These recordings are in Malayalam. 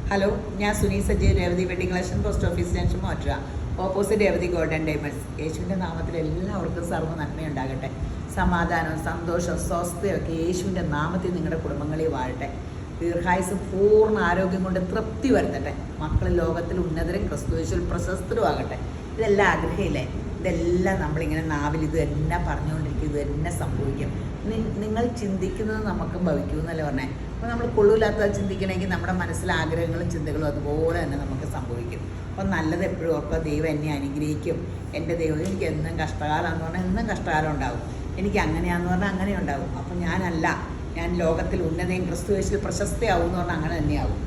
ഹലോ, ഞാൻ Suni Sajeev, Revathi wedding collection, post office junction, മാറ്റുക. Opposite Revathi golden diamonds. യേശുവിൻ്റെ നാമത്തിൽ എല്ലാവർക്കും സർവ്വ നന്മയുണ്ടാകട്ടെ. സമാധാനവും സന്തോഷവും സ്വസ്ഥയൊക്കെ യേശുവിൻ്റെ നാമത്തിൽ നിങ്ങളുടെ കുടുംബങ്ങളിൽ വാഴട്ടെ. ദീർഘായുസ് പൂർണ്ണ ആരോഗ്യം കൊണ്ട് തൃപ്തി വരുത്തട്ടെ. മക്കൾ ലോകത്തിൽ ഉന്നതരും ക്രിസ്തുയേശുവിൽ പ്രശസ്തരും ആകട്ടെ. ഇതെല്ലാം ആഗ്രഹമില്ലേ? ഇതെല്ലാം നമ്മളിങ്ങനെ നാവിൽ ഇത് തന്നെ പറഞ്ഞുകൊണ്ടിരിക്കും, ഇത് തന്നെ സംഭവിക്കും. നിങ്ങൾ ചിന്തിക്കുന്നത് നമുക്ക് ഭവിക്കും എന്നല്ലേ പറഞ്ഞേ. അപ്പോൾ നമ്മൾ കൊള്ളൂല്ലാത്ത ചിന്തിക്കണമെങ്കിൽ നമ്മുടെ മനസ്സിലെ ആഗ്രഹങ്ങളും ചിന്തകളും അതുപോലെ തന്നെ നമുക്ക് സംഭവിക്കും. അപ്പോൾ നല്ലത് എപ്പോഴും ഓർക്കുക, ദൈവം എന്നെ അനുഗ്രഹിക്കും. എൻ്റെ ദൈവം എനിക്ക് എന്നും കഷ്ടകാലമാണെന്ന് പറഞ്ഞാൽ എന്നും കഷ്ടകാലം ഉണ്ടാവും. എനിക്ക് അങ്ങനെയാണെന്ന് പറഞ്ഞാൽ അങ്ങനെ ഉണ്ടാവും. അപ്പോൾ ഞാൻ ലോകത്തിൽ ഉന്നതയും ക്രിസ്തുയേശുവിൽ പ്രശസ്തയാവും എന്ന് പറഞ്ഞാൽ അങ്ങനെ തന്നെയാവും.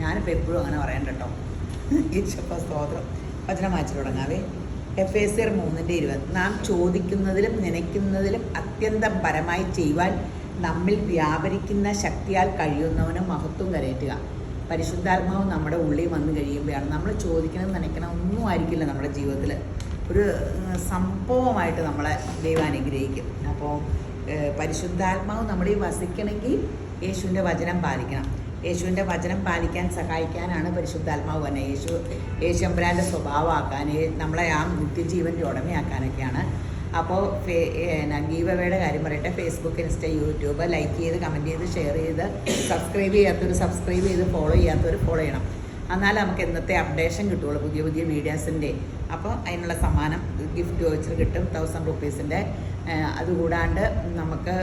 ഞാനിപ്പോൾ എപ്പോഴും അങ്ങനെ പറയണ്ട കേട്ടോ. ഈശോപ്പ സ്തോത്രം. വചനം വായിച്ചു തുടങ്ങാവേ. എഫേസ്യർ 3:20. നാം ചോദിക്കുന്നതിലും നനയ്ക്കുന്നതിലും അത്യന്തം പരമായി ചെയ്യുവാൻ നമ്മിൽ വ്യാപരിക്കുന്ന ശക്തിയാൽ കഴിയുന്നവന് മഹത്വം കരയറ്റുക. പരിശുദ്ധാത്മാവ് നമ്മുടെ ഉള്ളിൽ വന്നു കഴിയുമ്പോഴാണ് നമ്മൾ ചോദിക്കണം നനയ്ക്കണം ഒന്നും ആയിരിക്കില്ല നമ്മുടെ ജീവിതത്തിൽ. ഒരു സംഭവമായിട്ട് നമ്മളെ ദൈവം അനുഗ്രഹിക്കും. അപ്പോൾ പരിശുദ്ധാത്മാവ് നമ്മുടെ ഈ വസിക്കണമെങ്കിൽ യേശുവിൻ്റെ വചനം പാലിക്കണം. യേശുവിൻ്റെ വചനം പാലിക്കാൻ സഹായിക്കാനാണ് പരിശുദ്ധാത്മാവ് തന്നെ. യേശു എമ്പുരാൻ്റെ സ്വഭാവമാക്കാൻ, നമ്മളെ ആ നിത്യജീവൻ്റെ ഉടമയാക്കാനൊക്കെയാണ്. അപ്പോൾ ഗീവ് അവയുടെ കാര്യം പറയട്ടെ. ഫേസ്ബുക്ക്, ഇൻസ്റ്റ, യൂട്യൂബ് ലൈക്ക് ചെയ്ത്, കമൻറ്റ് ചെയ്ത്, ഷെയർ ചെയ്ത്, സബ്സ്ക്രൈബ് ചെയ്യാത്തവർ സബ്സ്ക്രൈബ് ചെയ്ത്, ഫോളോ ചെയ്യാത്തവർ ഫോളോ ചെയ്യണം. എന്നാലും നമുക്ക് എന്നത്തെ അപ്ഡേഷൻ കിട്ടുള്ളൂ പുതിയ പുതിയ വീഡിയോസിൻ്റെ. അപ്പോൾ അതിനുള്ള സമ്മാനം ഗിഫ്റ്റ് വോച്ചർ കിട്ടും 1000 റുപ്പീസിൻ്റെ. അതുകൂടാണ്ട് നമുക്ക്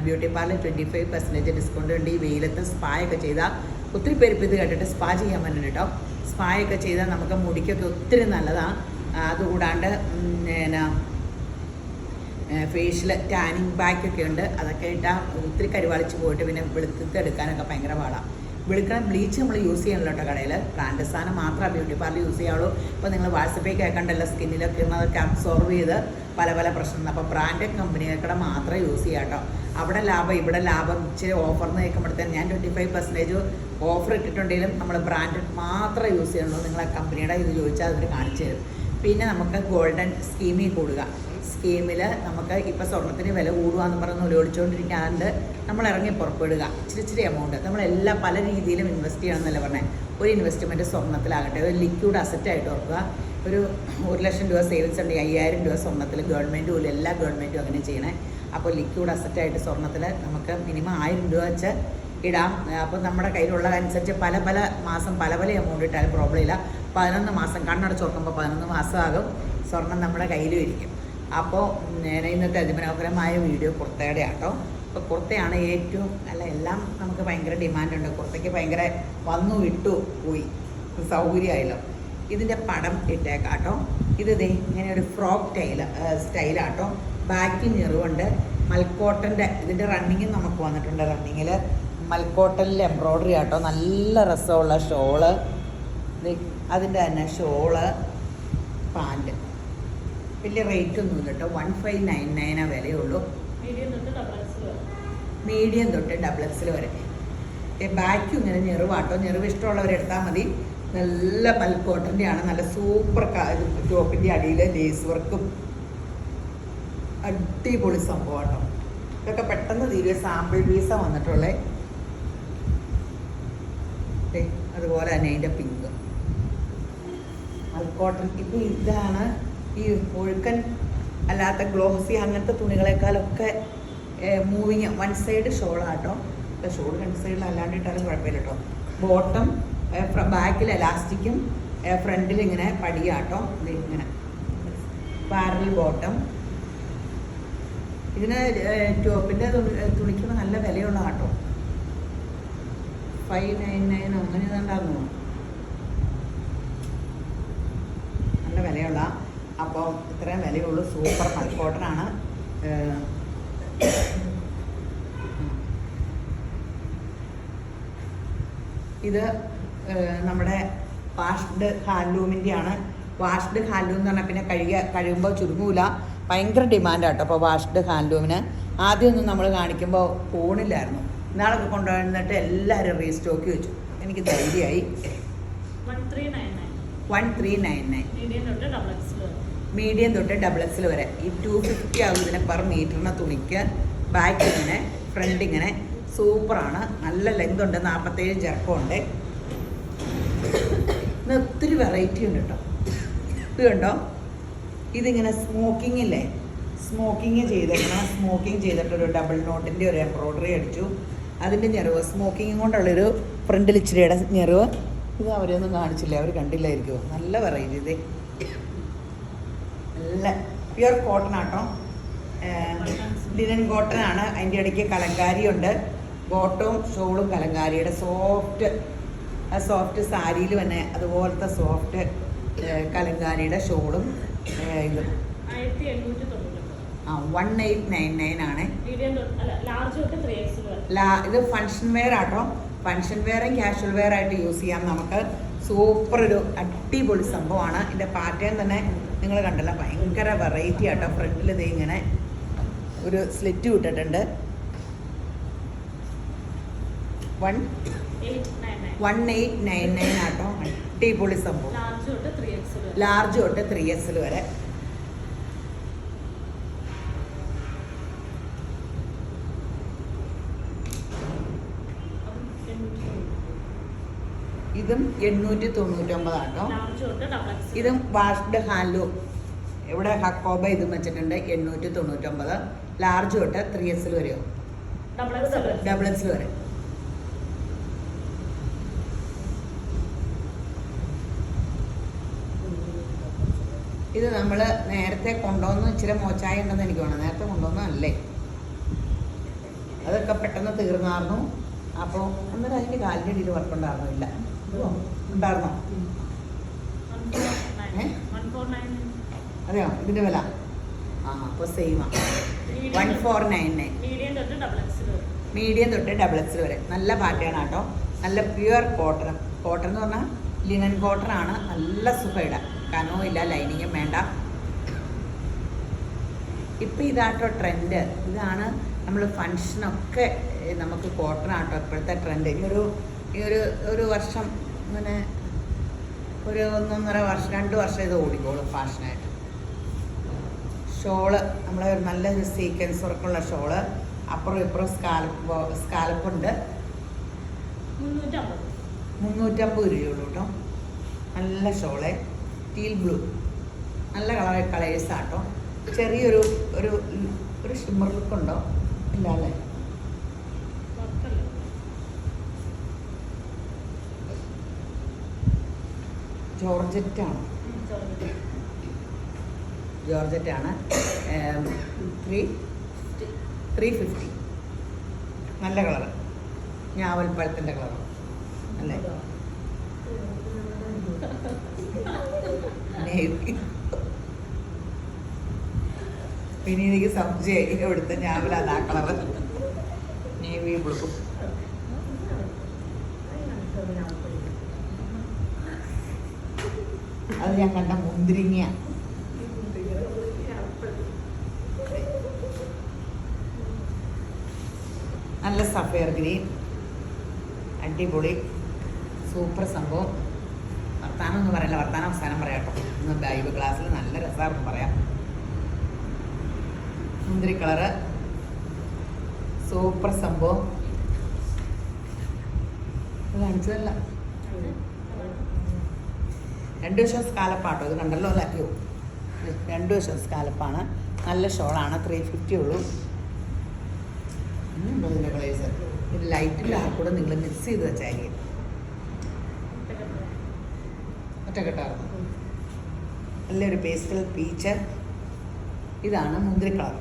ബ്യൂട്ടി പാർലർ 25% ഡിസ്കൗണ്ട് ഉണ്ട്. ഈ വെയിലത്ത് സ്പായൊക്കെ ചെയ്താൽ ഒത്തിരി പേര് ഇപ്പോൾ ഇത് കേട്ടിട്ട് സ്പാ ചെയ്യാൻ പറ്റുന്നുണ്ട് കേട്ടോ. സ്പായൊക്കെ ചെയ്താൽ നമുക്ക് മുടിക്കൊക്കെ ഒത്തിരി നല്ലതാണ്. അതുകൂടാണ്ട് ഫേഷ്യൽ ടാനിങ് ബാക്കൊക്കെ ഉണ്ട്. അതൊക്കെ ഇട്ടാൽ ഒത്തിരി കരുവാളിച്ച് പോയിട്ട് പിന്നെ വെളുത്തിട്ട് എടുക്കാനൊക്കെ ഭയങ്കര പാടാണ്. വെളുക്കണം ബ്ലീച്ച് നമ്മൾ യൂസ് ചെയ്യണല്ലോ കേട്ടോ. കടയിൽ ബ്രാൻഡ് സാധനം മാത്രമേ ബ്യൂട്ടി പാർലർ യൂസ് ചെയ്യാവുള്ളൂ. ഇപ്പോൾ നിങ്ങൾ വാട്സപ്പിൽ കേൾക്കണ്ടല്ലോ, സ്കിന്നിലൊക്കെ അതൊക്കെ അബ്സോർവ് ചെയ്ത് പല പല പ്രശ്നങ്ങൾ. അപ്പോൾ ബ്രാൻഡഡ് കമ്പനികൾക്കടെ മാത്രമേ യൂസ് ചെയ്യാം കേട്ടോ. അവിടെ ലാഭം ഇവിടെ ലാഭം. ഇച്ചിരി ഓഫറിന് കേൾക്കുമ്പോഴത്തേന് ഞാൻ 25% ഓഫർ ഇട്ടിട്ടുണ്ടെങ്കിലും നമ്മൾ ബ്രാൻഡഡ് മാത്രമേ യൂസ് ചെയ്യണുള്ളൂ. നിങ്ങളെ കമ്പനിയുടെ ഇത് ചോദിച്ചാൽ അവർ കാണിച്ചു തരും. പിന്നെ നമുക്ക് ഗോൾഡൻ സ്കീമിൽ കൂടുക. സ്കീമിൽ നമുക്ക് ഇപ്പോൾ സ്വർണ്ണത്തിന് വില കൂടുകയെന്ന് പറഞ്ഞ് ഒളിച്ചുകൊണ്ടിരിക്കാണ്ട് നമ്മൾ ഇറങ്ങി പുറപ്പെടുക. ഇച്ചിരി എമൗണ്ട് നമ്മളെല്ലാം പല രീതിയിലും ഇൻവെസ്റ്റ് ചെയ്യണമെന്നല്ല പറഞ്ഞത്. ഒരു ഇൻവെസ്റ്റ്മെൻറ്റ് സ്വർണ്ണത്തിലാകട്ടെ, ഒരു ലിക്വിഡ് അസറ്റായിട്ട് ഓർക്കുക. ഒരു 1,00,000 രൂപ സേവിങ്സ് ഉണ്ടെങ്കിൽ 5,000 രൂപ സ്വർണ്ണത്തിൽ ഗവൺമെൻറ് പോലും എല്ലാ ഗവൺമെൻറ്റും അങ്ങനെ ചെയ്യണേ. അപ്പോൾ ലിക്വിഡ് അസറ്റായിട്ട് സ്വർണ്ണത്തിൽ നമുക്ക് മിനിമം 1000 രൂപ വെച്ച് ഇടാം. അപ്പോൾ നമ്മുടെ കയ്യിലുള്ള അനുസരിച്ച് പല മാസം പല എമൗണ്ട് ഇട്ടാലും പ്രോബ്ലം ഇല്ല. 11 മാസം കണ്ണടച്ച് നോക്കുമ്പോൾ 11 മാസമാകും സ്വർണം നമ്മുടെ കയ്യിലും ഇരിക്കും. അപ്പോൾ ഇന്നത്തെ അതിമനോഹരമായ വീഡിയോ കുർത്തയുടെ ആട്ടോ. അപ്പോൾ കുർത്തയാണ് ഏറ്റവും എല്ലാം നമുക്ക് ഭയങ്കര ഡിമാൻഡുണ്ട്. കുർത്തയ്ക്ക് ഭയങ്കര വന്നു വിട്ടു പോയി സൗകര്യമായല്ലോ. ഇതിൻ്റെ പടം ഇട്ടേക്കാട്ടോ. ഇത് ഇങ്ങനെ ഒരു ഫ്രോക്ക് സ്റ്റൈലാട്ടോ. ബാക്കിൽ ഞെറുവുണ്ട്. മൽക്കോട്ടൻ്റെ ഇതിൻ്റെ റണ്ണിങ് നമുക്ക് വന്നിട്ടുണ്ട്. റണ്ണിങ്ങിൽ മൽക്കോട്ടനിൽ എംബ്രോയ്ഡറി ആട്ടോ. നല്ല രസമുള്ള ഷോള്, അതിൻ്റെ തന്നെ ഷോള്, പാൻറ്റ്. വലിയ റേറ്റ് ഒന്നുമില്ല കേട്ടോ. 1599 വിലയുള്ളൂ. മീഡിയം തൊട്ട് XXL വരെ. ബാക്കും ഇങ്ങനെ ഞെറുവാട്ടോ. ഞെറിവ് ഇഷ്ടമുള്ളവരെടുത്താൽ മതി. നല്ല മൽക്കോട്ടൻ്റെ ആണ്. നല്ല സൂപ്പർ ടോപ്പിൻ്റെ അടിയിൽ ലേസ് വർക്കും അടിപൊളി സംഭവം കേട്ടോ. ഇതൊക്കെ പെട്ടെന്ന് തീരുക. സാമ്പിൾ പീസാണ് വന്നിട്ടുള്ളത്. അതുപോലെ തന്നെ അതിൻ്റെ പിങ്ക് മൽക്കോട്ടൺ. ഇപ്പോൾ ഇതാണ് ഈ ഒഴുക്കൻ അല്ലാത്ത ഗ്ലോസി അങ്ങനത്തെ തുണികളെക്കാളൊക്കെ മൂവിങ്. വൺ സൈഡ് ഷോളാട്ടോ. ഷോൾ രണ്ട് സൈഡിൽ അല്ലാണ്ടിട്ടാലും കുഴപ്പമില്ല കേട്ടോ. ബോട്ടം ബാക്കിൽ എലാസ്റ്റിക്കും ഫ്രണ്ടിൽ ഇങ്ങനെ പടിയാട്ടോ. ഇങ്ങനെ പാരൽ ബോട്ടം. ഇതിന് ടോപ്പിൻ്റെ തുണിക്ക് നല്ല വിലയുള്ള ആട്ടോ. 599 അങ്ങനെ ഉണ്ടാകുന്നു. നല്ല വിലയുള്ള. അപ്പോൾ ഇത്രയും വിലയുള്ളൂ. സൂപ്പർ മൽക്കോട്ടനാണ്. ഇത് നമ്മുടെ വാഷ്ഡ് ഹാൻഡ്ലൂമിൻ്റെ ആണ്. വാഷ്ഡ് ഹാൻഡ്ലൂം എന്ന് പറഞ്ഞാൽ പിന്നെ കഴിയുമ്പോൾ ചുരുങ്ങൂല. ഭയങ്കര ഡിമാൻഡാട്ടോ. അപ്പോൾ വാഷ്ഡ് ഹാൻഡ്ലൂമിന് ആദ്യമൊന്നും നമ്മൾ കാണിക്കുമ്പോൾ ഫോണില്ലായിരുന്നു. ഇന്നാളൊക്കെ കൊണ്ടുവന്നിട്ട് എല്ലാവരും റീസ്റ്റോക്ക് വെച്ചു. എനിക്ക് ധൈര്യമായി. 1399 മീഡിയം തൊട്ട് XXL വരെ. ഈ 250 ആകും ഇതിന് പെർ മീറ്ററിന് തുണിക്ക്. ബാക്ക് ഇങ്ങനെ ഫ്രണ്ട് ഇങ്ങനെ സൂപ്പറാണ്. നല്ല ലെങ്ത് ഉണ്ട്. 47 ചെറുപ്പമുണ്ട്. ഇന്ന് ഒത്തിരി വെറൈറ്റി ഉണ്ട് കേട്ടോ. ഇത് കണ്ടോ, ഇതിങ്ങനെ സ്മോക്കിംഗ് ഇല്ലേ, സ്മോക്കിങ് ചെയ്തേക്കണം. സ്മോക്കിംഗ് ചെയ്തിട്ടൊരു ഡബിൾ നോട്ടിൻ്റെ ഒരു എംബ്രോയ്ഡറി അടിച്ചു. അതിൻ്റെ ഞെറിവ് സ്മോക്കിങ് കൊണ്ടുള്ളൊരു ഫ്രണ്ടിൽ ഇച്ചിരിയുടെ ഞെറിവ്. ഇത് അവരെയൊന്നും കാണിച്ചില്ല, അവർ കണ്ടില്ലായിരിക്കുമോ. നല്ല വെറൈറ്റി. ഇത് നല്ല പ്യുർ കോട്ടൺ ആട്ടോ, ലിനൻ കോട്ടൺ ആണ്. അതിൻ്റെ ഇടയ്ക്ക് കലങ്കാരിയുണ്ട്. ബോട്ടവും ഷോളും കലങ്കാരിയുടെ സോഫ്റ്റ് സാരിയിൽ തന്നെ അതുപോലത്തെ സോഫ്റ്റ് കലങ്കാരിയുടെ ഷോളും ഇതും 1899 ആണ്. ഇത് ഫങ്ഷൻ വെയർ ആട്ടോ. ഫങ്ഷൻ വെയറും കാഷ്വൽ വെയർ ആയിട്ട് യൂസ് ചെയ്യാം നമുക്ക്. സൂപ്പർ ഒരു അടിപൊളി സംഭവമാണ്. ഇതിൻ്റെ പാറ്റേൺ തന്നെ നിങ്ങൾ കണ്ടല്ലോ, ഭയങ്കര വെറൈറ്റി ആട്ടോ. ഫ്രണ്ടിൽ ഇത് ഇങ്ങനെ ഒരു സ്ലിറ്റ് വിട്ടിട്ടുണ്ട്. 1899 ആട്ടോ. അടിപൊളി സംഭവം. ലാർജ് തൊട്ട് 3XL വരെ. ഇതും 899 ആട്ടോ. ഇതും വാഷ്ഡ് ഹാൻഡ്ലൂം. ഇവിടെ ഹക്കോബ ഇതും വെച്ചിട്ടുണ്ട് 899. ലാർജ് തൊട്ട് 3XL വരെയോ, ഡബിൾ എക്സൽ വരെ. ഇത് നമ്മൾ നേരത്തെ കൊണ്ടുവന്ന് ഇച്ചിരി മോച്ചായി ഉണ്ടെന്ന് എനിക്ക് വേണം. നേരത്തെ കൊണ്ടുവന്നതല്ലേ, അതൊക്കെ പെട്ടെന്ന് തീർന്നായിരുന്നു. അപ്പോൾ എന്നിട്ട് അതിൻ്റെ കാലിൻ്റെ ഇടയിൽ വർക്കുണ്ടായിരുന്നില്ല. ഉണ്ടായിരുന്നോ? അതെയോ? ഇതിൻ്റെ വില അപ്പോൾ സെയിമാണ്. 1499. മീഡിയം തൊട്ട് ഡബിൾ എക്സൽ വരെ. നല്ല പാറ്റേൺ ആട്ടോ. നല്ല പ്യുവർ കോട്ടൺ. കോട്ടൺ എന്ന് പറഞ്ഞാൽ ലിനൻ കോട്ടൺ ആണ്. നല്ല സുഖമിടാം, കനവും ഇല്ല, ലൈനിങ്ങും വേണ്ട. ഇപ്പം ഇതാട്ടോ ട്രെൻഡ്. ഇതാണ് നമ്മൾ ഫങ്ഷനൊക്കെ നമുക്ക് കോട്ടൺ ആട്ടോ ഇപ്പോഴത്തെ ട്രെൻഡ്. ഈ ഒരു വർഷം ഇങ്ങനെ ഒരു 1.5 വർഷം 2 വർഷം ഇത് ഓടിക്കോളും ഫാഷനായിട്ട്. ഷോള് നമ്മളെ നല്ലൊരു സീക്വൻസ് വർക്കുള്ള ഷോള്. അപ്പുറം ഇപ്പുറം സ്കാലപ്പുണ്ട്. 350 രൂപയുള്ളൂ കേട്ടോ. നല്ല ഷോള്, ടീൽ ബ്ലൂ, നല്ല കളേഴ്സ് ആട്ടോ. ചെറിയൊരു ഒരു ഷിമ്മർ ലുക്കുണ്ടോ? ഇല്ല അല്ലേ? ജോർജറ്റാണ്. 350. നല്ല കളറ്, ഞാവൽപ്പഴത്തിൻ്റെ കളറ് അല്ലേ? പിന്നെ എനിക്ക് സംശയം ഇവിടുത്തെ ഞാവലാണ് ആ കളറ്, നേവി ബ്ലൂ. അത് ഞാൻ കണ്ട മുന്തിരിങ്ങ. നല്ല സഫയർ ഗ്രീൻ, അടിപൊളി സൂപ്പർ സംഭവം. വർത്താനം ഒന്നും പറയല്ല, വർത്താനം അവസാനം പറയാം കേട്ടോ. ഇന്ന് ബൈബിൾ ക്ലാസ്സിൽ നല്ല രസമായിരുന്നു പറയാം. മുന്തിരി കളറ്, സൂപ്പർ സംഭവം. കാണിച്ചതല്ല, 2 വശം സ്കാലപ്പാട്ടോ. ഇത് കണ്ടല്ലോ അല്ലേ? 2 വശം സ്കാലപ്പാണ്. നല്ല ഷോളാണ്. 350 ഉള്ളൂ. ഉണ്ടോ ഇതിൻ്റെ കളേഴ്സ്? ഇത് ലൈറ്റിൻ്റെ ആ കൂടെ നിങ്ങൾ മിക്സ് ചെയ്ത് വെച്ചായിരിക്കും. ഒറ്റക്കെട്ടായിരുന്നു. നല്ലൊരു പേസ്റ്റൽ പീച്ച്. ഇതാണ് മുന്തിരി കളർ.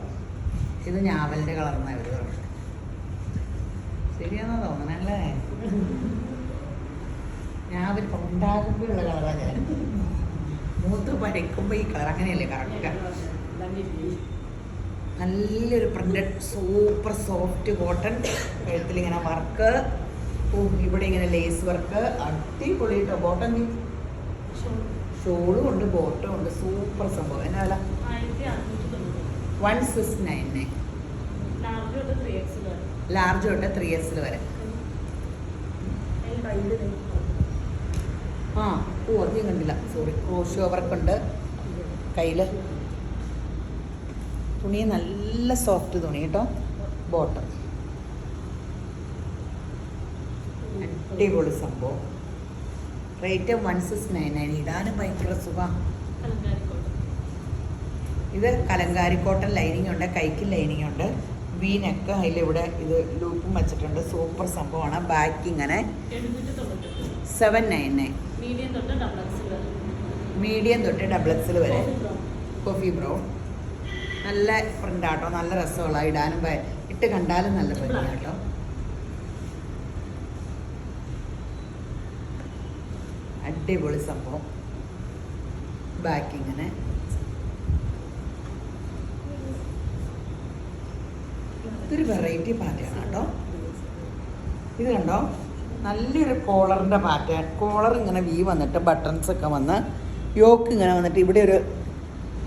ഇത് ഞാവലിൻ്റെ കളർന്നാണ് ഇവർ പറഞ്ഞത്. ശരിയാണെന്ന് തോന്നണല്ലേ? ഞാവൽ ഉണ്ടാകുമ്പോഴുള്ള കളറാണ് ഞാൻ. മൂത്ത് പഴക്കുമ്പോൾ ഈ കളർ അങ്ങനെയല്ലേ കറക്റ്റ്. നല്ലൊരു പ്രിന്റഡ് സൂപ്പർ സോഫ്റ്റ് കോട്ടൺ. കഴുത്തിലിങ്ങനെ വർക്ക്, ഇവിടെ ഇങ്ങനെ ലേസ് വർക്ക്. അടിപൊളി കേട്ടോ. ബോട്ടം ഷോളും ഉണ്ട്, ബോട്ടം ഉണ്ട്. സൂപ്പർ സംഭവം. എന്നാ വില? 1699. ലാർജ് തൊട്ട് 3XL വരെ. അധികം കണ്ടില്ല, സോറി. ക്രോഷോ വർക്കുണ്ട് കയ്യിൽ. തുണി നല്ല സോഫ്റ്റ് തുണി കേട്ടോ. ബോട്ടം അടിപൊളി സംഭവം. റേറ്റ് 1699. ഇടാനും ഭയങ്കര സുഖം. കലങ്കാരിക്കോട്ടൺ. ഇത് കലങ്കാരി കോട്ടൺ ലൈനിങ് ഉണ്ട്, കൈക്ക് ലൈനിങ് ഉണ്ട്, വി നെക്ക്, അതിലിവിടെ ഇത് ലൂപ്പും വെച്ചിട്ടുണ്ട്. സൂപ്പർ സംഭവമാണ്. ബാക്ക് ഇങ്ങനെ 799. മീഡിയം തൊട്ട് ഡബിൾ എക്സൽ വരെ. മീഡിയം തൊട്ട് ഡബിൾ എക്സൽ വരെ. Coffee brown. Coffee brown. നല്ല പ്രിന്റ് ആട്ടോ, നല്ല രസമുള്ള, ഇടാനും ഇട്ട് കണ്ടാലും നല്ല ഭംഗി കേട്ടോ. അടിപൊളി സംഭവം. ബാക്ക് ഇങ്ങനെ. ഇതൊരു വെറൈറ്റി പാറ്റേൺ കേട്ടോ. ഇത് കണ്ടോ, നല്ലൊരു കോളറിൻ്റെ പാറ്റേൺ. കോളർ ഇങ്ങനെ വി വന്നിട്ട് ബട്ടൺസ് ഒക്കെ വന്ന് യോക്ക് ഇങ്ങനെ വന്നിട്ട്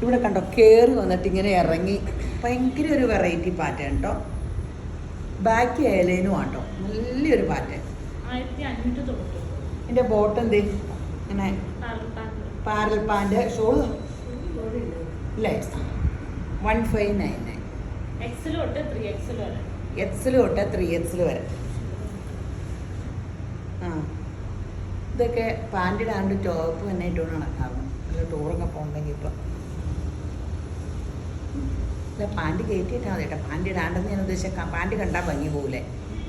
ഇവിടെ കണ്ടോ കയറി വന്നിട്ട് ഇങ്ങനെ ഇറങ്ങി. ഭയങ്കര ഒരു വെറൈറ്റി പാറ്റേൺ കേട്ടോ. ബാക്ക് ഏലേനും ആട്ടോ, നല്ലൊരു പാറ്റേൺ. 1599. എൻ്റെ ബോട്ടം എന്തേ ഇങ്ങനെ പാരൽ പാൻറ് ഷോള് ഇല്ലേ 1599. എക്സൽ തൊട്ട് 3XL വരെ. എക്സൽ തൊട്ട് 3XL വരെ. ആ ഇതൊക്കെ പാൻറ് ഇടാണ്ട് ടോപ്പ് തന്നെ ഇട്ടുകൊണ്ട് നടക്കാറുണ്ട്. നല്ല ടൂറൊക്കെ പോകണമെങ്കിൽ ഇപ്പം അല്ല, പാൻറ് കയറ്റിയിട്ടാൽ മതി കേട്ടോ. പാൻറ് ഇടാണ്ടെന്ന് ഞാൻ ഉദ്ദേശിച്ച പാൻറ് കണ്ടാൽ ഭംഗി പോകില്ലേ,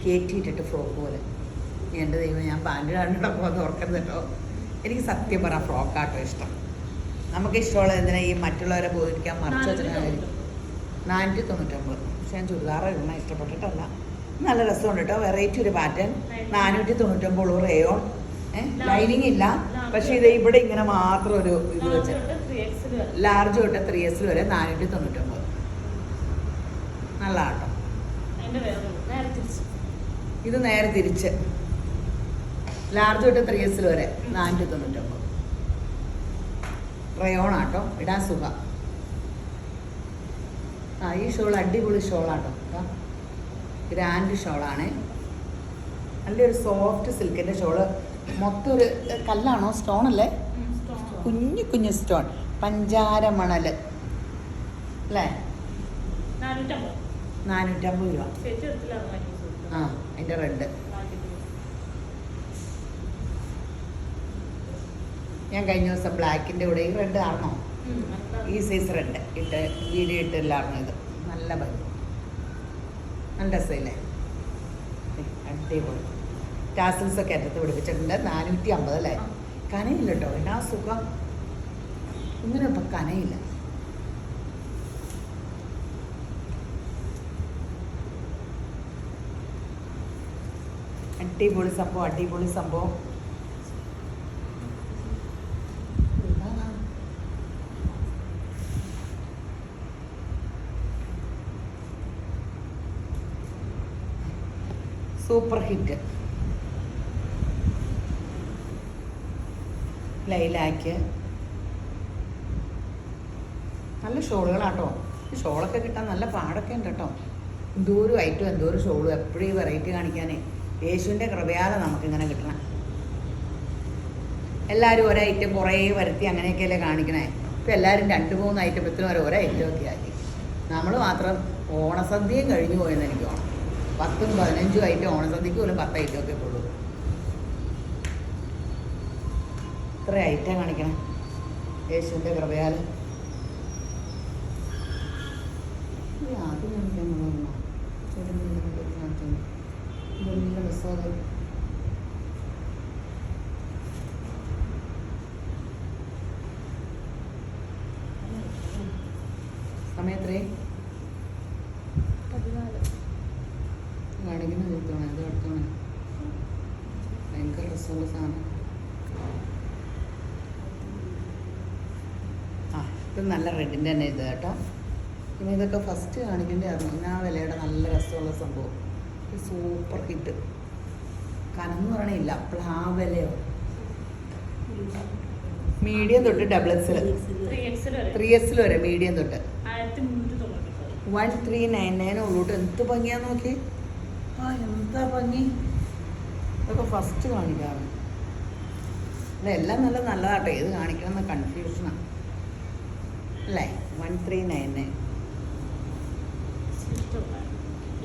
കയറ്റിയിട്ടിട്ട് ഫ്രോക്ക് പോലെ. എൻ്റെ ദൈവം, ഞാൻ പാൻറ് ഇടാണ്ടിട്ട് പോകുന്നത് ഓർക്കരുത് കേട്ടോ. എനിക്ക് സത്യം പറഞ്ഞാൽ ഫ്രോക്കാട്ടോ ഇഷ്ടം. നമുക്ക് ഇഷ്ടമുള്ള എന്തിനാ ഈ മറ്റുള്ളവരെ ബോധിക്കാൻ മറിച്ച് വെച്ചാൽ 499. പക്ഷെ ഞാൻ ചുരിദാർ ഇടണം ഇഷ്ടപ്പെട്ടിട്ടല്ല. നല്ല രസമുണ്ട് കേട്ടോ. വെറൈറ്റി ഒരു പാറ്റേൺ. 499 റേയോൺ. ലൈനിങ് ഇല്ല, പക്ഷെ ഇത് ഇവിടെ ഇങ്ങനെ മാത്രം ഒരു ഇത് വെച്ച് ലാർജ് തൊട്ട് 3XL വരെ 499. നല്ല കേട്ടോ. ഇത് നേരെ തിരിച്ച് ലാർജ് തൊട്ട് 3XL വരെ 499. റയോൺ ആട്ടോ, ഇടാൻ സുഖം. ആ ഈ ഷോൾ അടിപൊളി ഷോളാട്ടോ. ഗ്രാൻഡ് ഷോളാണ്. നല്ലൊരു സോഫ്റ്റ് സിൽക്കിൻ്റെ ഷോള്. മൊത്തം ഒരു കല്ലാണോ, സ്റ്റോൺ അല്ലേ, കുഞ്ഞു കുഞ്ഞു സ്റ്റോൺ, പഞ്ചാര മണൽ അല്ലേ. 450 രൂപ. ആ അതിൻ്റെ റെഡ് ഞാൻ കഴിഞ്ഞ ദിവസം ബ്ലാക്കിൻ്റെ കൂടെ ഈ റെഡ് ആണോ, ഈ സൈസ് റെഡ് ഇട്ട് വീഡിയോ ഇട്ടില്ലായിരുന്നു. ഇത് നല്ല ഭംഗി, നല്ല രസമില്ലേ, അടിപൊളി. ടാസിൽസ് ഒക്കെ അറ്റത്ത് പിടിപ്പിച്ചിട്ടുണ്ട്. 450 അല്ലേ. കനയില്ല കേട്ടോ, എന്നാ സുഖം. ഇങ്ങനെ ഇപ്പം കനയില്ല. അടിപൊളി സംഭവം, അടിപൊളി സംഭവം. Super hit lilac. നല്ല ഷോളുകളാട്ടോ. ഈ ഷോളൊക്കെ കിട്ടാൻ നല്ല പാടൊക്കെ ഉണ്ട് കേട്ടോ. എന്തോരം ഐറ്റം, എന്തോരം ഷോളും. എപ്പോഴും ഈ വെറൈറ്റി കാണിക്കാനേ യേശുവിൻ്റെ കൃപയാലെ നമുക്കിങ്ങനെ കിട്ടണം. എല്ലാവരും ഒരേ ഐറ്റം കുറേ വരുത്തി അങ്ങനെയൊക്കെയല്ലേ കാണിക്കണേ. ഇപ്പം എല്ലാവരും 2-3 ഐറ്റത്തിനും ഒരേ ഐറ്റമൊക്കെ ആക്കി. നമ്മൾ മാത്രം ഓണസദ്യയും കഴിഞ്ഞു പോയെന്ന് എനിക്ക് തോന്നുന്നു. 10-15 ഐറ്റം, ഓണസദ്യക്ക് പോലും 10 ഐറ്റമൊക്കെ ഉള്ളൂ. ഇത്ര ഐറ്റം കാണിക്കണം യേശുവിൻ്റെ കൃപയാൽ. ആദ്യം നല്ല രസമത്. സമയത്രേ കാണിക്കുന്നത് എടുത്തോണേ, അത് എടുത്തോണേ. ഭയങ്കര രസമുള്ള സാധനം. ആ ഇത് നല്ല റെഡിൻ്റെ തന്നെ ഇത് കേട്ടോ. പിന്നെ ഇതൊക്കെ ഫസ്റ്റ് കാണിക്കേണ്ടതായിരുന്നു. പിന്നെ ആ വിലയുടെ നല്ല രസമുള്ള സംഭവം. Super hit. കനന്ന് പറയണില്ല, അപ്പോൾ ആ വിലയോ. മീഡിയം തൊട്ട് ഡബിൾ എക്സൽ 3XL വരെ മീഡിയം തൊട്ട് 1399 ഉള്ളൂട്ട്. എന്ത് ഭംഗിയാന്ന് നോക്കി. ആ എന്താ ഭംഗി. ഇതൊക്കെ ഫസ്റ്റ് കാണിക്കാറ്. ഇതെല്ലാം നല്ലതാട്ടോ. ഏത് കാണിക്കണമെന്ന് കൺഫ്യൂഷനാണ് അല്ലേ. 1399.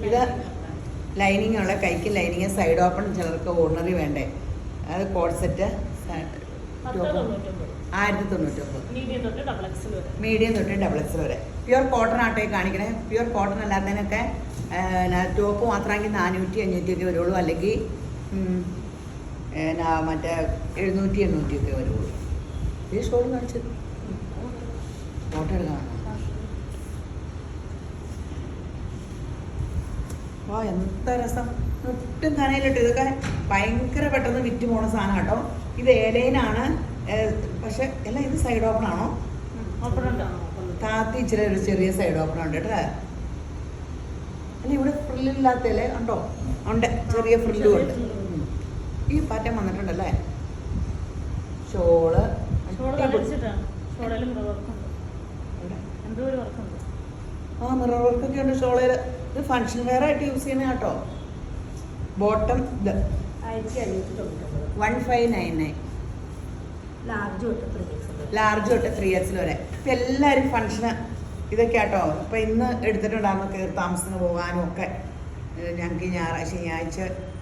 ഇത് ലൈനിങ് ഉള്ള, കൈക്ക് ലൈനിങ്, സൈഡ് ഓപ്പൺ. ചിലർക്ക് ഓർഡിനറി വേണ്ടേ. അത് കോഡ് സെറ്റ് 1099. 1099. മീഡിയം തൊട്ട് ഡബിൾ എക്സൽ വരെ. മീഡിയം തൊട്ട് ഡബിൾ എക്സൽ വരെ. പ്യുവർ കോട്ടൺ ആട്ടെ കാണിക്കണേ. പ്യുവർ കോട്ടൺ അല്ലാത്തതിനൊക്കെ ടോപ്പ് മാത്രമെങ്കിൽ 400-500 ഒക്കെ വരുള്ളൂ, അല്ലെങ്കിൽ മറ്റേ 700-800 ഒക്കെ വരുള്ളൂ. ഈ ഷോൾ കാണിച്ചത് ഫോട്ടോ എടുക്കണം. ആ എന്താ രസം, ഒട്ടും കനയിലിട്ട്. ഇതൊക്കെ ഭയങ്കര പെട്ടെന്ന് വിറ്റ് പോണ സാധനം കേട്ടോ. ഇത് ഏലയിലാണ്, പക്ഷെ അല്ല ഇത് സൈഡ് ഓപ്പൺ ആണോ? ഓപ്പൺ ഉണ്ടാവും. താത്തി ഇച്ചിരി ഒരു ചെറിയ സൈഡ് ഓപ്പൺ ഉണ്ട് കേട്ടോ. അല്ല ഇവിടെ ഫ്രില്ലില്ലാത്തല്ലേ ഉണ്ടോ? ഉണ്ട്, ചെറിയ ഫ്രില്ലും ഉണ്ട്. ഈ പാറ്റേൺ വന്നിട്ടുണ്ടല്ലേ. ഷോള് ആ മിറർ വർക്കൊക്കെ ഉണ്ട് ഷോളേല്. ഇത് ഫങ്ഷൻ വെയർ ആയിട്ട് യൂസ് ചെയ്യുന്ന കേട്ടോ. ബോട്ടം ഇത് 1599. ലാർജ് തൊട്ട് 3X വരെ. ഇപ്പം എല്ലാവരും ഫങ്ഷന് ഇതൊക്കെ കേട്ടോ. ഇപ്പം ഇന്ന് എടുത്തിട്ടുണ്ടായിരുന്നു കയറിത്താമസത്തിന് പോകാനും ഒക്കെ. ഞങ്ങൾക്ക് ശനിയാഴ്ച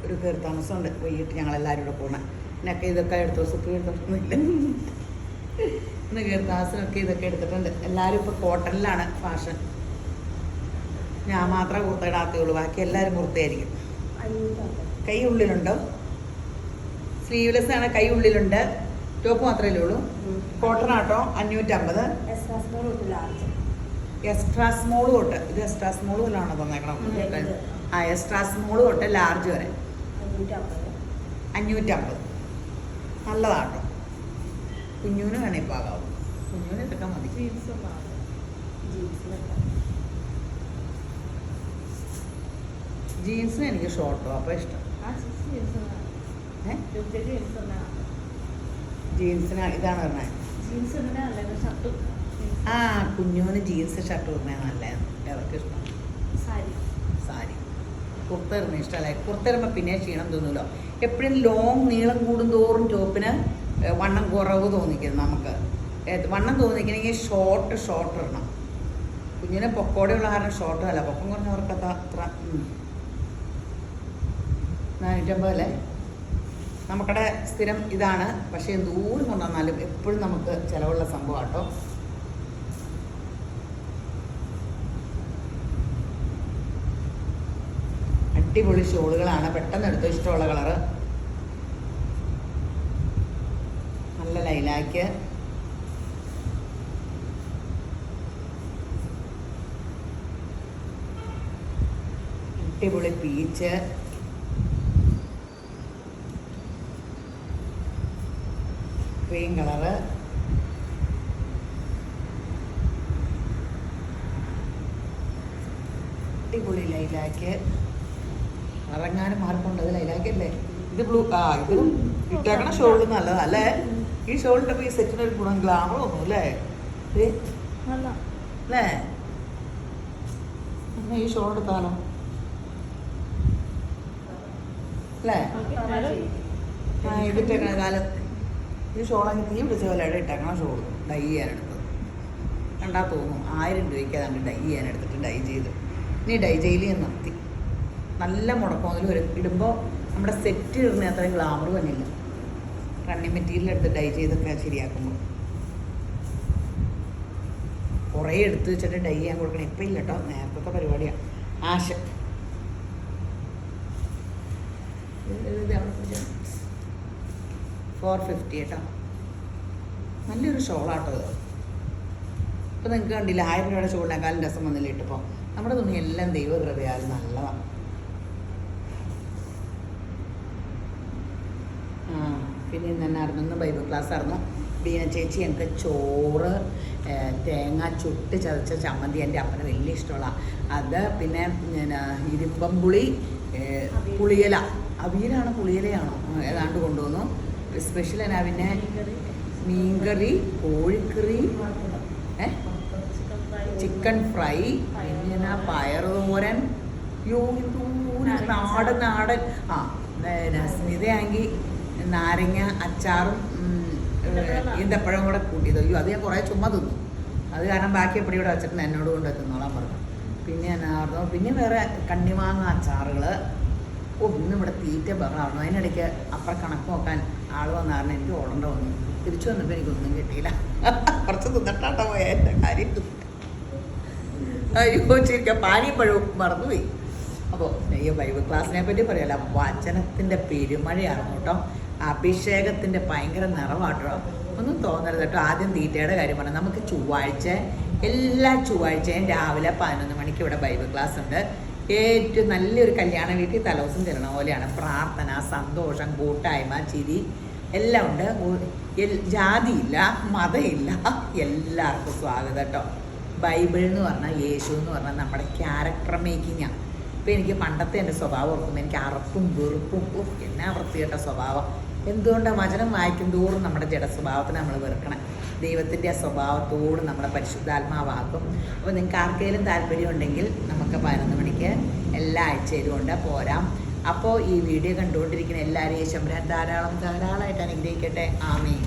ഒരു കയറിത്താമസമുണ്ട്. വൈകിട്ട് ഞങ്ങളെല്ലാവരും കൂടെ പോകണം. എന്നൊക്കെ ഇതൊക്കെ എടുത്തു സുഖം എടുത്തിട്ടൊന്നുമില്ല. ഇന്ന് കയറിത്താമസത്തിനൊക്കെ ഇതൊക്കെ എടുത്തിട്ടുണ്ട്. എല്ലാവരും ഇപ്പോൾ കോട്ടണിലാണ് ഫാഷൻ. ഞാൻ മാത്രമേ കുർത്തയിടാത്തുള്ളൂ, ബാക്കി എല്ലാവരും കുർത്തയായിരിക്കും. കൈ ഉള്ളിലുണ്ടോ? സ്ലീവ്ലെസ് ആണ്, കൈ ഉള്ളിലുണ്ട്. ടോപ്പ് മാത്രമേ ഉള്ളൂ. കോട്ടൺ ആട്ടോ 550. എക്സ്ട്രാ സ്മോൾ തൊട്ട്, ഇത് എക്സ്ട്രാ സ്മോൾ വല്ലതാണോ തന്നേക്കണം? ആ എക്സ്ട്രാ സ്മോൾ തൊട്ട് ലാർജ് വരെ 550. നല്ലതാട്ടോ. കുഞ്ഞൂന് വേണേ ഇപ്പോൾ ആകാവും. കുഞ്ഞൂന് ഇതൊക്കെ മതി. ജീൻസും എനിക്ക് ഷോർട്ടോ അപ്പോൾ ഇഷ്ടം. ജീൻസിന് ഇതാണ് പറഞ്ഞത്. ആ കുഞ്ഞൂന് ജീൻസ് ഷർട്ട് പറഞ്ഞാൽ നല്ല അവർക്ക് ഇഷ്ടം. സാരി കുർത്ത ഇടുന്ന ഇഷ്ടമല്ലേ? കുർത്ത ഇടുമ്പോൾ പിന്നെ ക്ഷീണം തോന്നുമല്ലോ. എപ്പോഴും ലോങ് നീളം കൂടുന്തോറും ടോപ്പിന് വണ്ണം കുറവ് തോന്നിക്കും. നമുക്ക് വണ്ണം തോന്നിക്കണമെങ്കിൽ ഷോർട്ട് ഇടണം. കുഞ്ഞിനെ പൊക്കോടെയുള്ള കാരണം ഷോർട്ടും അല്ല, പൊക്കം കുറഞ്ഞവർക്കത് അത്ര 450 അല്ലേ? നമുക്കടെ സ്ഥിരം ഇതാണ്. പക്ഷേ ദൂരം കൊണ്ടുവന്നാലും എപ്പോഴും നമുക്ക് ചിലവുള്ള സംഭവം കേട്ടോ. അടിപൊളി ഷോളുകളാണ്. പെട്ടെന്ന് എടുത്തോ ഇഷ്ടമുള്ള കളറ്. നല്ല ലൈലാക്ക്. അടിപൊളി പീച്ച്. Cream colour. അടിപൊളി ലൈലാക്ക്. ഇറങ്ങാനും മാർക്കുണ്ട്. അത് ലൈലാക്കല്ലേ? ഇത് ബ്ലൂ. ആ ഇതും ഇട്ടേക്കണ ഷോളിൽ നല്ലതാ അല്ലേ? ഈ ഷോളിട്ടപ്പോൾ ഈ സെറ്റിന് ഒരു ഗുണം ഗ്ലാമർ തോന്നും അല്ലേ? അല്ലേ? എന്നാ ഈ ഷോൾ എടുത്താലോ അല്ലേ? ആ ഇതിട്ടേക്കണ കാലം ഈ ഷോളങ്ങ് തീ പിടിച്ച പോലെ ഇവിടെ ഇട്ടേക്കണ ഷോൾ ഡൈ ചെയ്യാനെടുത്തത് കണ്ടാൽ തോന്നും 1000 രൂപയ്ക്ക് അതാണ്ട് ഡൈ ചെയ്യാനെടുത്തിട്ട് ഡൈ ചെയ്ത്. ഇനി ഡൈ ചെയ്യൽ ഞാൻ നിർത്തി. നല്ല മുടക്കം അതിൽ ഒരു ഇടുമ്പോൾ നമ്മുടെ സെറ്റ് ഇടുന്ന അത്രയും ഗ്ലാമർ തന്നെയില്ല. റണ്ണിങ് മെറ്റീരിയൽ എടുത്ത് ഡൈ ചെയ്തൊക്കെ ശരിയാക്കുമ്പോൾ കുറേ എടുത്ത് വെച്ചിട്ട് ഡൈ ചെയ്യാൻ കൊടുക്കണം. ഇപ്പം ഇല്ല കേട്ടോ, നേരത്തെ പരിപാടിയാണ്. ആശ 450 കേട്ടോ. നല്ലൊരു ഷോളാട്ടോ ഇത്. ഇപ്പം നിങ്ങൾക്ക് കണ്ടില്ല 1000 രൂപയുടെ ഷോളിനേക്കാളും രസം വന്നില്ല ഇട്ടപ്പോൾ. നമ്മുടെ തുണി എല്ലാം ദൈവകൃപയാൽ നല്ലതാണ്. പിന്നെ ഇന്ന് തന്നെ ആയിരുന്നു ബൈബിൾ ക്ലാസ് ആയിരുന്നു. ബീന ചേച്ചി എനിക്ക് ചോറ് തേങ്ങ ചുട്ട് ചതച്ച ചമ്മന്തി എൻ്റെ അപ്പന് വലിയ ഇഷ്ടമുള്ള അത്. പിന്നെ ഇരുമ്പമ്പുളി പുളിയില, അവിയലാണ് പുളിയിലയാണോ ഏതാണ്ട് കൊണ്ടുവന്നു. സ്പെഷ്യൽ എന്നാ പിന്നെ മീൻകറി, കോഴിക്കറി, ചിക്കൻ ഫ്രൈ, പിന്നെ പയറുതോരൻ. നാടൻ. ആ സ്മിതയാണെങ്കിൽ നാരങ്ങ അച്ചാറും ഈന്തപ്പഴം കൂടെ കൂട്ടിയത്. അയ്യോ അത് ഞാൻ കുറേ ചുമ്മാ തിന്നു. അത് കാരണം ബാക്കി എപ്പോഴും ഇവിടെ വെച്ചിട്ട് എന്നോട് കൊണ്ട് തിന്നോളാൻ പറഞ്ഞു. പിന്നെ എന്നായിരുന്നു പിന്നെ വേറെ കണ്ണിമാങ്ങ അച്ചാറുകൾ. ഇന്നിവിടെ തീറ്റ ബഹളമായിരുന്നു. അതിനിടയ്ക്ക് അപ്പുറം കണക്ക് നോക്കാൻ ആൾ വന്ന കാരണം എനിക്ക് ഓടേണ്ട വന്നു. തിരിച്ചു വന്നപ്പോൾ എനിക്കൊന്നും കിട്ടിയില്ല. കുറച്ച് തിന്നിട്ടാട്ടോ പോയ എൻ്റെ കാര്യം. അയ്യോ ചിരിക്കാം, പാനിയും പഴവും മറന്നുപോയി. അപ്പോൾ ഈ ബൈബിൾ ക്ലാസ്സിനെ പറ്റി പറയാമല്ലോ, വചനത്തിൻ്റെ പെരുമഴയായിരുന്നു കേട്ടോ. അഭിഷേകത്തിൻ്റെ ഭയങ്കര നിറവാട്ടോ. ഒന്നും തോന്നരുത് കേട്ടോ. ആദ്യം തീറ്റയുടെ കാര്യം പറഞ്ഞു. നമുക്ക് ചൊവ്വാഴ്ച എല്ലാ ചൊവ്വാഴ്ചയും രാവിലെ 11 മണിക്ക് ഇവിടെ ബൈബിൾ ക്ലാസ് ഉണ്ട്. ഏറ്റവും നല്ലൊരു കല്യാണ വീട്ടിൽ തലേദിവസം തരണ പോലെയാണ്. പ്രാർത്ഥന, സന്തോഷം, കൂട്ടായ്മ, ചിരി എല്ലാം ഉണ്ട്. ജാതിയില്ല, മതമില്ല, എല്ലാവർക്കും സ്വാഗതം കേട്ടോ. ബൈബിൾ എന്ന് പറഞ്ഞാൽ, യേശു എന്ന് പറഞ്ഞാൽ നമ്മുടെ ക്യാരക്ടർ മേക്കിങ്ങാണ്. ഇപ്പം എനിക്ക് പണ്ടത്തെ എൻ്റെ സ്വഭാവം ഓർക്കുമ്പോൾ എനിക്ക് അറപ്പും വെറുപ്പും എന്നാ വൃത്തികെട്ട സ്വഭാവം. എന്തുകൊണ്ടാണ് വചനം വായിക്കും തോറും നമ്മുടെ ജഡസ്വഭാവത്തിന് നമ്മൾ വെറുക്കണം. ദൈവത്തിൻ്റെ ആ സ്വഭാവത്തോട് നമ്മുടെ പരിശുദ്ധാത്മാവാക്കും. അപ്പോൾ നിങ്ങൾക്ക് ആർക്കെങ്കിലും താല്പര്യമുണ്ടെങ്കിൽ നമുക്ക് 11 മണിക്ക് എല്ലാ ആഴ്ചയിലും ഉണ്ട്, പോരാം. അപ്പോൾ ഈ വീഡിയോ കണ്ടുകൊണ്ടിരിക്കുന്ന എല്ലാവരെയും ശമ്പരം ധാരാളമായിട്ട് അനുഗ്രഹിക്കട്ടെ. ആമേൻ.